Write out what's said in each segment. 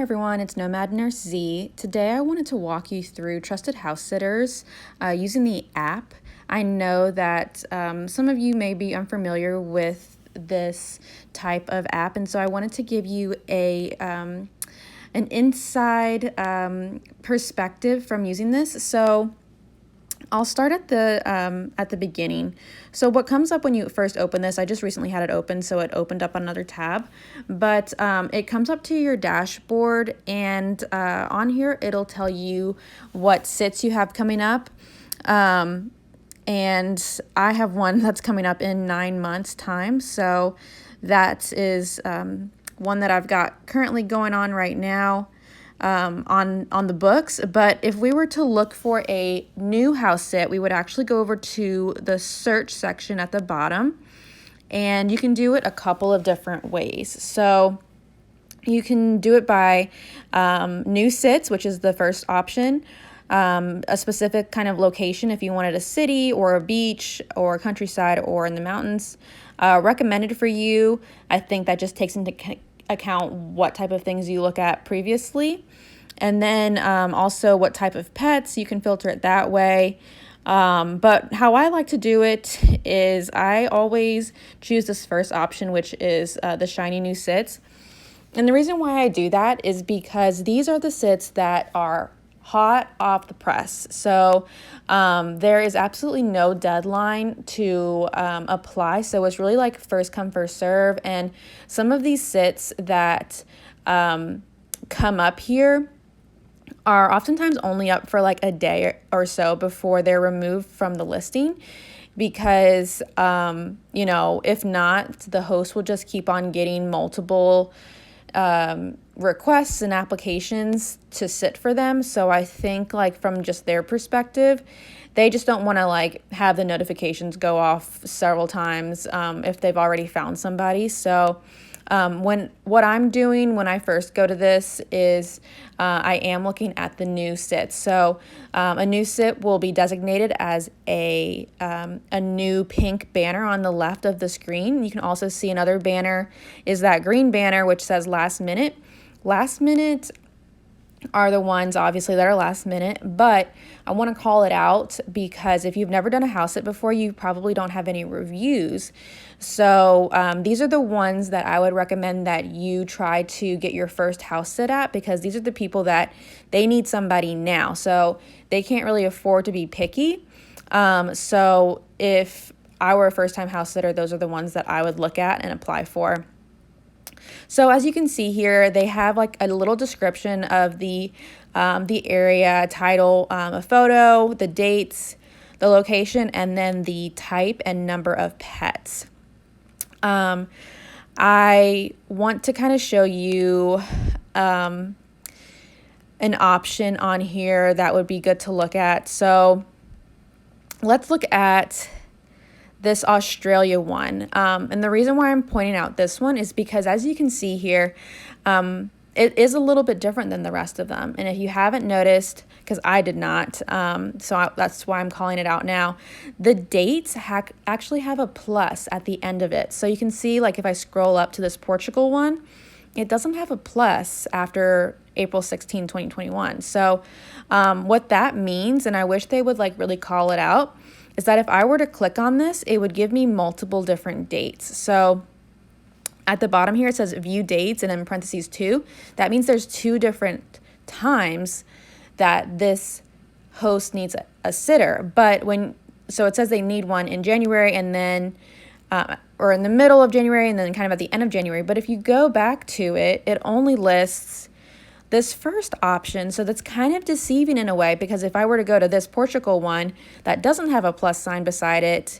everyone, it's Nomad Nurse Z. Today I wanted to walk you through trusted house sitters using the app. I know that some of you may be unfamiliar with this type of app, and so I wanted to give you an inside perspective from using this. So I'll start at the beginning. So what comes up when you first open this, I just recently had it open, so it opened up another tab, but it comes up to your dashboard, and on here it'll tell you what sits you have coming up. And I have one that's coming up in 9 months time, so that is one that I've got currently going on right now. On the books. But if we were to look for a new house sit, we would actually go over to the search section at the bottom, and you can do it a couple of different ways. So you can do it by new sits, which is the first option, a specific kind of location if you wanted a city or a beach or countryside or in the mountains. Recommended for you, I think that just takes into account what type of things you look at previously, and then also what type of pets. You can filter it that way, but how I like to do it is I always choose this first option, which is the shiny new sits. And the reason why I do that is because these are the sits that are hot off the press. So there is absolutely no deadline to apply. So it's really like first come, first serve. And some of these sits that come up here are oftentimes only up for like a day or so before they're removed from the listing, because if not, the host will just keep on getting multiple requests and applications to sit for them. So I think, like, from just their perspective, they just don't want to like have the notifications go off several times if they've already found somebody. So what I'm doing when I first go to this is I am looking at the new sits. So a new sit will be designated as a new pink banner on the left of the screen. You can also see another banner is that green banner, which says last minute. Last minute are the ones obviously that are last minute, but I want to call it out because if you've never done a house sit before, you probably don't have any reviews. So these are the ones that I would recommend that you try to get your first house sit at, because these are the people that they need somebody now. So they can't really afford to be picky. So if I were a first-time house sitter, those are the ones that I would look at and apply for. So as you can see here, they have like a little description of the area, title, a photo, the dates, the location, and then the type and number of pets. I want to kind of show you an option on here that would be good to look at. So let's look at this Australia one. And the reason why I'm pointing out this one is because, as you can see here, it is a little bit different than the rest of them. And if you haven't noticed, because I did not, that's why I'm calling it out now, the dates actually have a plus at the end of it. So you can see, like, if I scroll up to this Portugal one, it doesn't have a plus after April 16, 2021. So what that means, and I wish they would like really call it out, is that if I were to click on this, it would give me multiple different dates. So at the bottom here, it says view dates and in parentheses 2. That means there's 2 different times that this host needs a sitter. So it says they need one in January and then, or in the middle of January and then kind of at the end of January. But if you go back to it, it only lists this first option. So that's kind of deceiving in a way, because if I were to go to this Portugal one that doesn't have a plus sign beside it,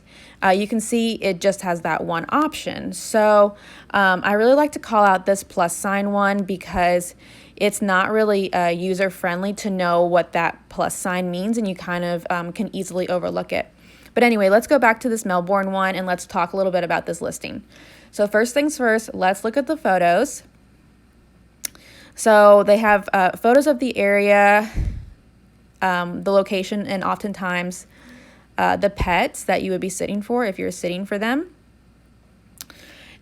you can see it just has that one option. So I really like to call out this plus sign one because it's not really user friendly to know what that plus sign means, and you kind of can easily overlook it. But anyway, let's go back to this Melbourne one and let's talk a little bit about this listing. So first things first, let's look at the photos. So they have photos of the area, the location, and oftentimes the pets that you would be sitting for if you're sitting for them.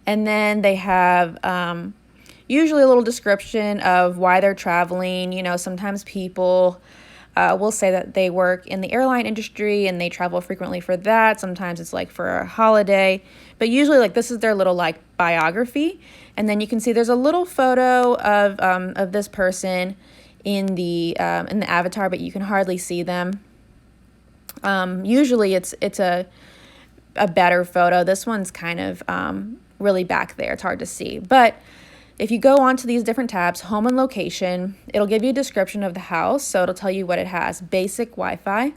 And then they have usually a little description of why they're traveling. You know, sometimes people will say that they work in the airline industry and they travel frequently for that. Sometimes it's like for a holiday, but usually like this is their little like biography. And then you can see there's a little photo of this person in the avatar, but you can hardly see them. Usually it's a better photo. This one's kind of really back there. It's hard to see. But if you go on to these different tabs, home and location, it'll give you a description of the house. So it'll tell you what it has. Basic Wi-Fi.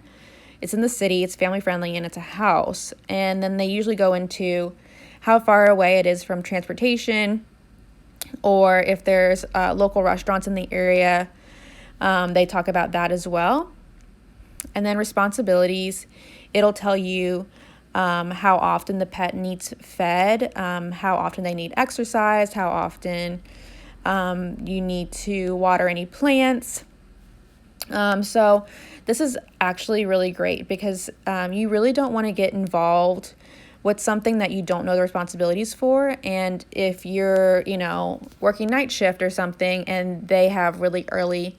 It's in the city. It's family friendly and it's a house. And then they usually go into how far away it is from transportation, or if there's local restaurants in the area. They talk about that as well. And then responsibilities, it'll tell you how often the pet needs fed, how often they need exercise, how often you need to water any plants. So this is actually really great because you really don't want to get involved with something that you don't know the responsibilities for. And if you're, you know, working night shift or something and they have really early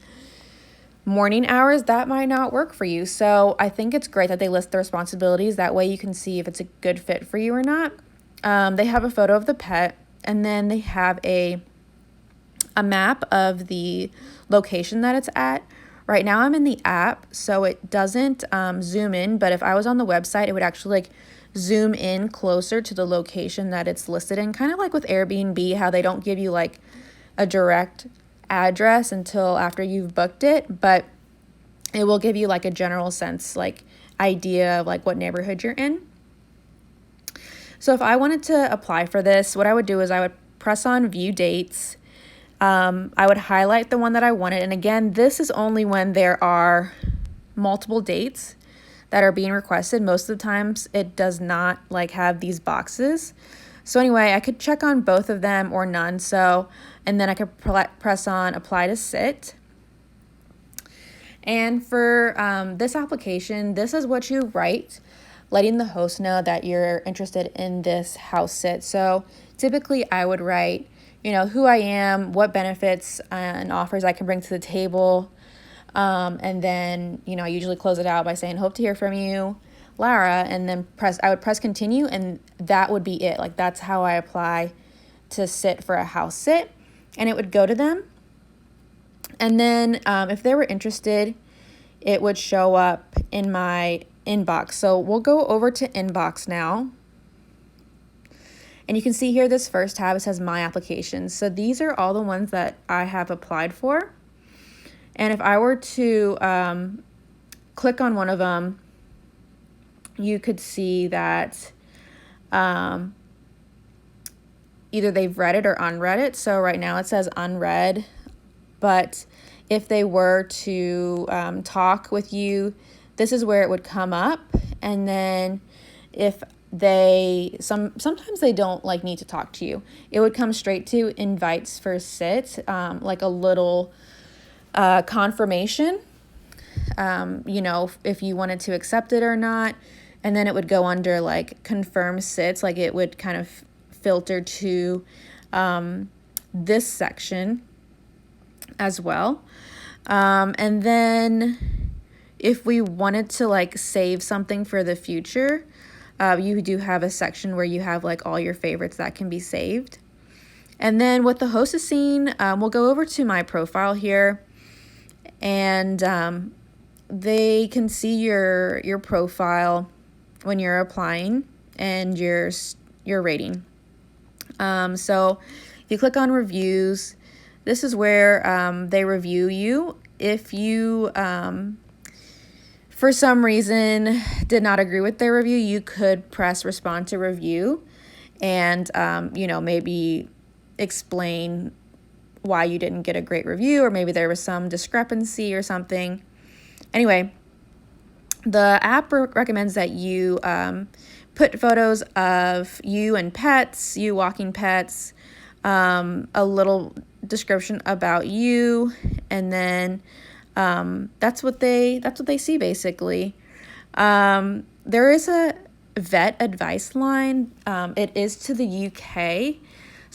morning hours, that might not work for you. So I think it's great that they list the responsibilities. That way you can see if it's a good fit for you or not. They have a photo of the pet, and then they have a map of the location that it's at. Right now I'm in the app, so it doesn't zoom in, but if I was on the website, it would actually like zoom in closer to the location that it's listed in, kind of like with Airbnb, how they don't give you like a direct address until after you've booked it, but it will give you like a general sense, like idea of like what neighborhood you're in. So if I wanted to apply for this, what I would do is I would press on view dates. I would highlight the one that I wanted. And again, this is only when there are multiple dates that are being requested. Most of the times it does not like have these boxes. So anyway, I could check on both of them or none. So, and then I could press on apply to sit. And for this application, this is what you write, letting the host know that you're interested in this house sit. So typically I would write, you know, who I am, what benefits and offers I can bring to the table. And then, you know, I usually close it out by saying, hope to hear from you, Lara, and then I would press continue, and that would be it. Like that's how I apply to sit for a house sit, and it would go to them. And then if they were interested, it would show up in my inbox. So we'll go over to inbox now. And you can see here this first tab, it says my applications. So these are all the ones that I have applied for. And if I were to click on one of them, you could see that either they've read it or unread it. So right now it says unread, but if they were to talk with you, this is where it would come up. And then if they, sometimes they don't like need to talk to you, it would come straight to invites for sit, like a little confirmation, you know, if you wanted to accept it or not. And then it would go under like confirm sits, like it would kind of filter to this section as well. And then if we wanted to like save something for the future, you do have a section where you have like all your favorites that can be saved. And then what the host is seeing, we'll go over to my profile here, and they can see your profile when you're applying and your rating. So if you click on reviews, this is where they review you. If you for some reason did not agree with their review, you could press respond to review and you know, maybe explain why you didn't get a great review, or maybe there was some discrepancy or something. Anyway, the app recommends that you put photos of you and pets, you walking pets, a little description about you, and then that's what they see basically. There is a vet advice line. It is to the UK,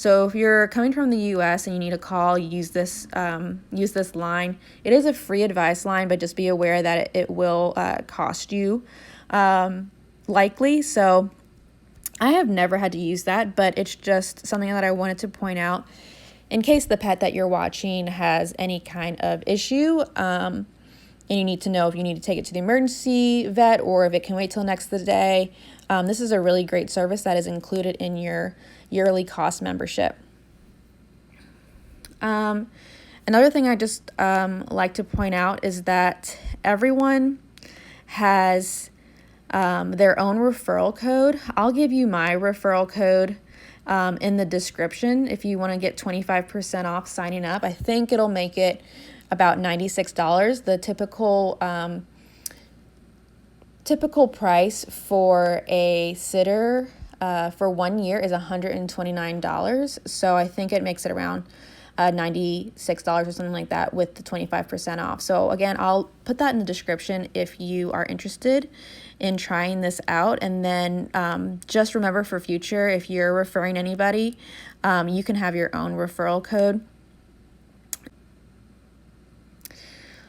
So if you're coming from the US and you need a call, use this line. It is a free advice line, but just be aware that it will cost you likely. So I have never had to use that, but it's just something that I wanted to point out in case the pet that you're watching has any kind of issue, and you need to know if you need to take it to the emergency vet or if it can wait till next day. This is a really great service that is included in your yearly cost membership. Another thing I just like to point out is that everyone has their own referral code. I'll give you my referral code in the description if you want to get 25% off signing up. I think it'll make it about $96. The typical price for a sitter for 1 year is $129. So I think it makes it around $96 or something like that with the 25% off. So again, I'll put that in the description if you are interested in trying this out. And then just remember for future, if you're referring anybody, you can have your own referral code.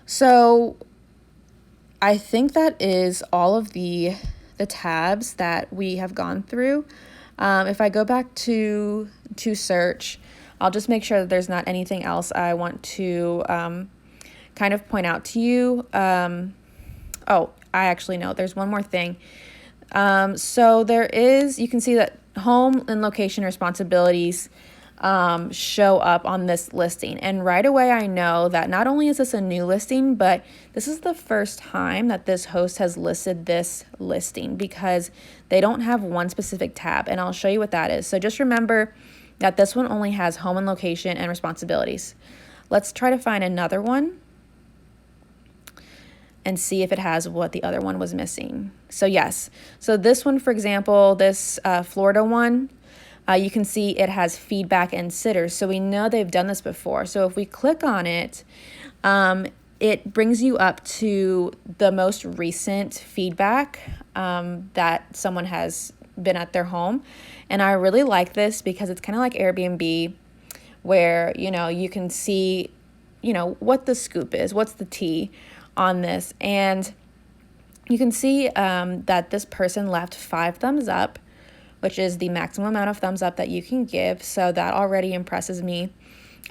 So I think that is all of the tabs that we have gone through. If I go back to search, I'll just make sure that there's not anything else I want to kind of point out to you. Oh, I actually know there's one more thing. So there is, you can see that home and location responsibilities show up on this listing. And right away, I know that not only is this a new listing, but this is the first time that this host has listed this listing because they don't have one specific tab. And I'll show you what that is. So just remember that this one only has home and location and responsibilities. Let's try to find another one and see if it has what the other one was missing. So yes, so this one, for example, this Florida one, you can see it has feedback and sitters. So we know they've done this before. So if we click on it, it brings you up to the most recent feedback that someone has been at their home. And I really like this because it's kind of like Airbnb where, you can see, what the scoop is, what's the tea on this. And you can see that this person left 5 thumbs up, which is the maximum amount of thumbs up that you can give. So that already impresses me.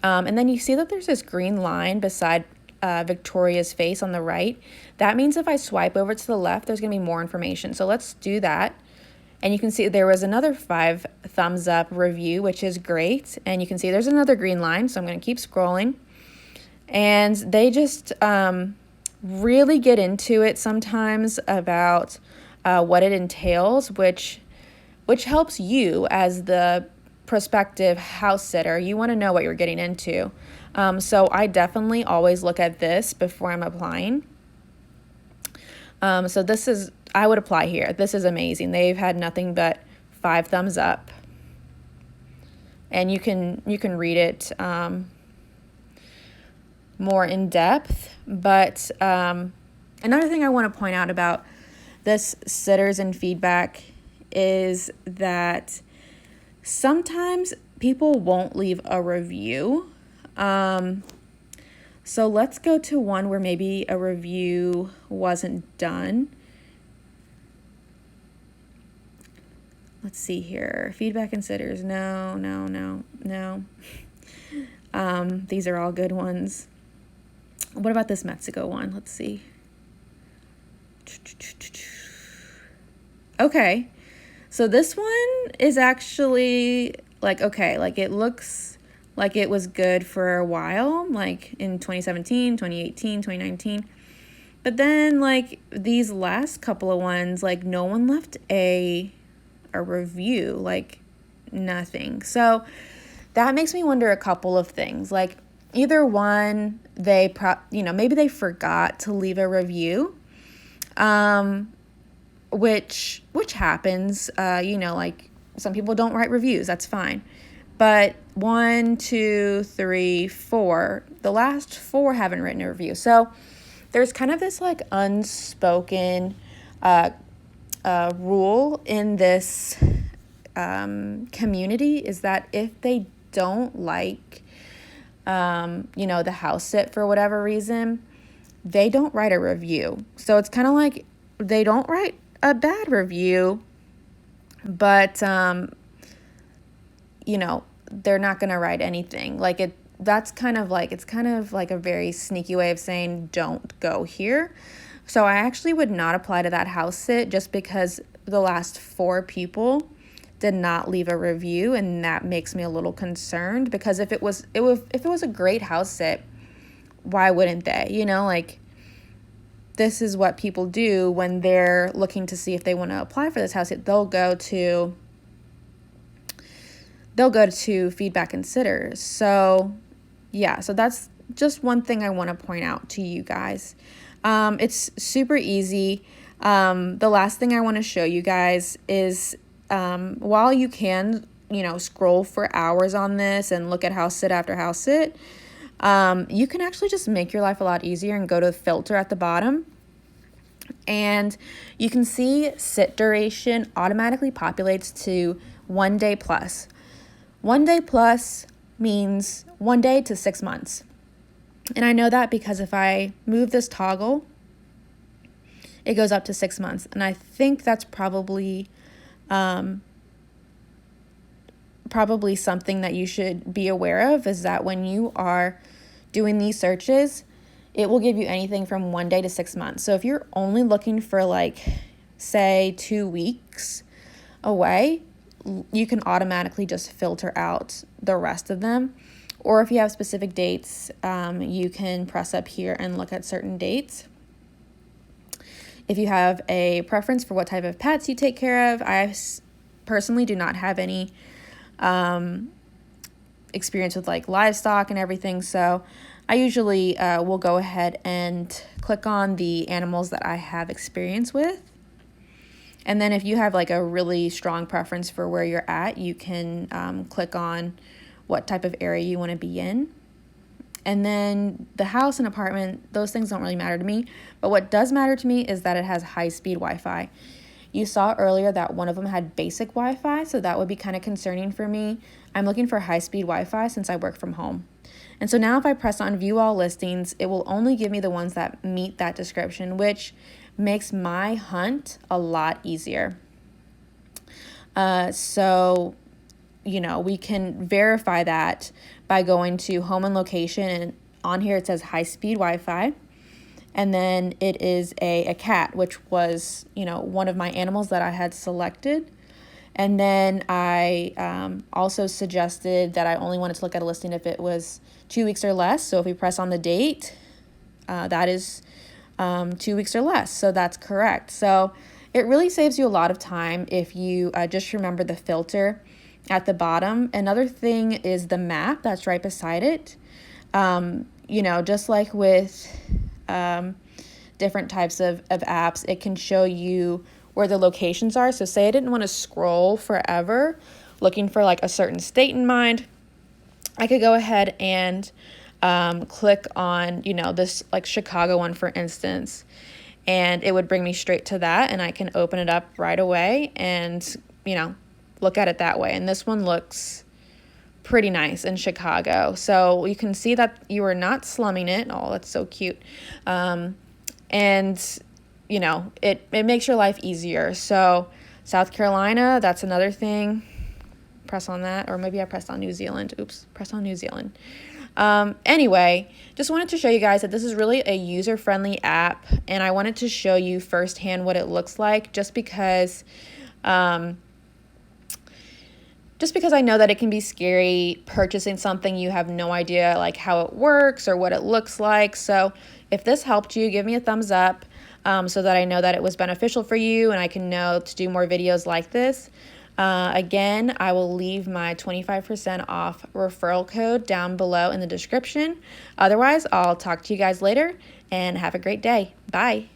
And then you see that there's this green line beside Victoria's face on the right. That means if I swipe over to the left, there's gonna be more information. So let's do that. And you can see there was another 5 thumbs up review, which is great. And you can see there's another green line. So I'm gonna keep scrolling. And they just really get into it sometimes about what it entails, which helps you as the prospective house sitter. You want to know what you're getting into. So I definitely always look at this before I'm applying. So this is, I would apply here. This is amazing. They've had nothing but 5 thumbs up. And you can read it more in depth. But another thing I want to point out about this sitters and feedback is that sometimes people won't leave a review. So let's go to one where maybe a review wasn't done. Let's see here. Feedback and sitters. No. These are all good ones. What about this Mexico one? Let's see. Okay. So this one is actually okay, it looks like it was good for a while, like in 2017, 2018, 2019. But then these last couple of ones, no one left a review, nothing. So that makes me wonder a couple of things. Either one, they maybe they forgot to leave a review. Which happens, some people don't write reviews, that's fine. But 1, 2, 3, 4, the last 4 haven't written a review. So there's kind of this unspoken rule in this community is that if they don't like, the house sit for whatever reason, they don't write a review. So it's kind of like they don't write a bad review, but, they're not going to write anything. It's kind of like a very sneaky way of saying don't go here. So I actually would not apply to that house sit just because the last 4 people did not leave a review, and that makes me a little concerned, because if it was a great house sit, why wouldn't they? This is what people do when they're looking to see if they want to apply for this house sit. They'll go to feedback and sitters. So yeah, so that's just one thing I want to point out to you guys. It's super easy. The last thing I want to show you guys is, while you can, scroll for hours on this and look at house sit after house sit, you can actually just make your life a lot easier and go to the filter at the bottom. And you can see sit duration automatically populates to 1 day plus. 1 day plus means 1 day to 6 months. And I know that because if I move this toggle, it goes up to 6 months. And I think that's probably something that you should be aware of, is that when you are doing these searches, it will give you anything from 1 day to 6 months. So if you're only looking for say 2 weeks away, you can automatically just filter out the rest of them. Or if you have specific dates, you can press up here and look at certain dates. If you have a preference for what type of pets you take care of, I personally do not have any experience with livestock and everything, so I usually will go ahead and click on the animals that I have experience with. And then if you have a really strong preference for where you're at, you can click on what type of area you want to be in. And then the house and apartment, those things don't really matter to me. But what does matter to me is that it has high-speed Wi-Fi. You saw earlier that one of them had basic Wi-Fi, so that would be kind of concerning for me. I'm looking for high-speed Wi-Fi since I work from home. And so now if I press on View All Listings, it will only give me the ones that meet that description, which makes my hunt a lot easier. So we can verify that by going to Home and Location, and on here it says high-speed Wi-Fi. And then it is a cat, which was, one of my animals that I had selected. And then I also suggested that I only wanted to look at a listing if it was 2 weeks or less. So if we press on the date, that is 2 weeks or less. So that's correct. So it really saves you a lot of time if you just remember the filter at the bottom. Another thing is the map that's right beside it. Just like with different types of apps, it can show you where the locations are. So say I didn't want to scroll forever looking for a certain state in mind, I could go ahead and click on, this Chicago one, for instance, and it would bring me straight to that, and I can open it up right away and, look at it that way. And this one looks pretty nice in Chicago. So you can see that you are not slumming it. Oh, that's so cute. And, it makes your life easier. So South Carolina, that's another thing. Press on that, or maybe I pressed on New Zealand. Oops, press on New Zealand. Anyway, just wanted to show you guys that this is really a user-friendly app, and I wanted to show you firsthand what it looks like, just because I know that it can be scary purchasing something you have no idea how it works or what it looks like. So if this helped you, give me a thumbs up so that I know that it was beneficial for you and I can know to do more videos like this. Again, I will leave my 25% off referral code down below in the description. Otherwise, I'll talk to you guys later and have a great day. Bye.